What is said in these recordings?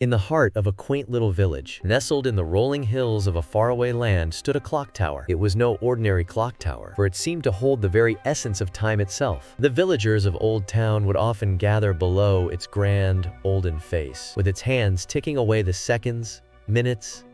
In the heart of a quaint little village, nestled in the rolling hills of a faraway land, stood a clock tower. It was no ordinary clock tower, for it seemed to hold the very essence of time itself. The villagers of Old Town would often gather below its grand, olden face, with its hands ticking away the seconds, minutes,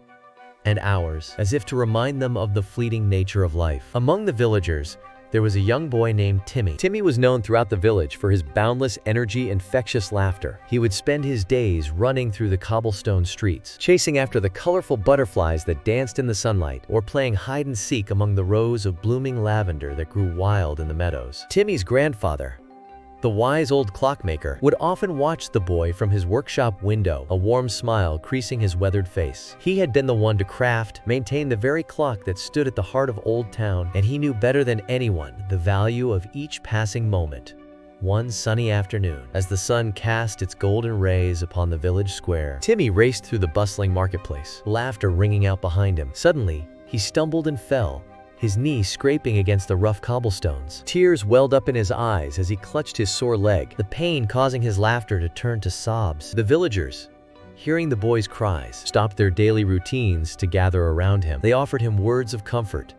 and hours, as if to remind them of the fleeting nature of life. Among the villagers, there was a young boy named Timmy. Timmy was known throughout the village for his boundless energy and infectious laughter. He would spend his days running through the cobblestone streets, chasing after the colorful butterflies that danced in the sunlight, or playing hide-and-seek among the rows of blooming lavender that grew wild in the meadows. Timmy's grandfather, the wise old clockmaker, would often watch the boy from his workshop window, a warm smile creasing his weathered face. He had been the one to craft, maintain the very clock that stood at the heart of Old Town, and he knew better than anyone the value of each passing moment. One sunny afternoon, as the sun cast its golden rays upon the village square, Timmy raced through the bustling marketplace, laughter ringing out behind him. Suddenly, he stumbled and fell, his knee scraping against the rough cobblestones. Tears welled up in his eyes as he clutched his sore leg, the pain causing his laughter to turn to sobs. The villagers, hearing the boy's cries, stopped their daily routines to gather around him. They offered him words of comfort,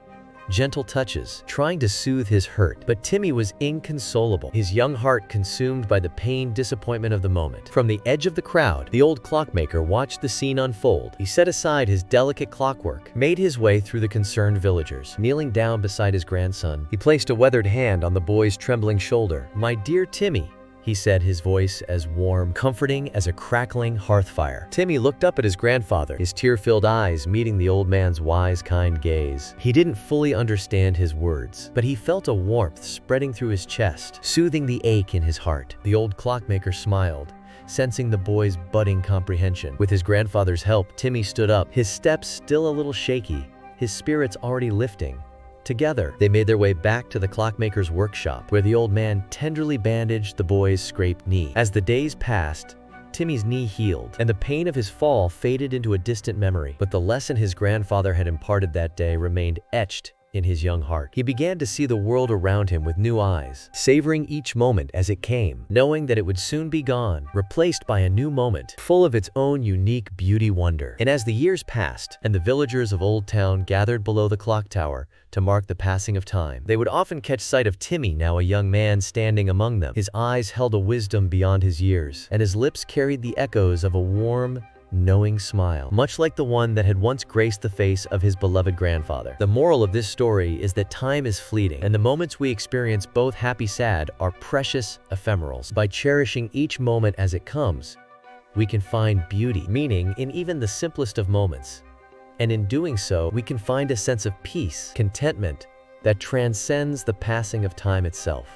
gentle touches, trying to soothe his hurt. But Timmy was inconsolable, his young heart consumed by the pain, disappointment of the moment. From the edge of the crowd, the old clockmaker watched the scene unfold. He set aside his delicate clockwork, made his way through the concerned villagers. Kneeling down beside his grandson, he placed a weathered hand on the boy's trembling shoulder. "My dear Timmy," he said, his voice as warm, comforting as a crackling hearth fire. Timmy looked up at his grandfather, his tear-filled eyes meeting the old man's wise, kind gaze. He didn't fully understand his words, but he felt a warmth spreading through his chest, soothing the ache in his heart. The old clockmaker smiled, sensing the boy's budding comprehension. With his grandfather's help, Timmy stood up, his steps still a little shaky, his spirits already lifting. Together, they made their way back to the clockmaker's workshop, where the old man tenderly bandaged the boy's scraped knee. As the days passed, Timmy's knee healed, and the pain of his fall faded into a distant memory. But the lesson his grandfather had imparted that day remained etched in his young heart. He began to see the world around him with new eyes, savoring each moment as it came, knowing that it would soon be gone, replaced by a new moment, full of its own unique beauty wonder. And as the years passed, and the villagers of Old Town gathered below the clock tower to mark the passing of time, they would often catch sight of Timmy, now a young man, standing among them. His eyes held a wisdom beyond his years, and his lips carried the echoes of a warm, knowing smile, much like the one that had once graced the face of his beloved grandfather. The moral of this story is that time is fleeting, and the moments we experience, both happy, sad, are precious ephemerals. By cherishing each moment as it comes, we can find beauty, meaning in even the simplest of moments. And in doing so, we can find a sense of peace, contentment that transcends the passing of time itself.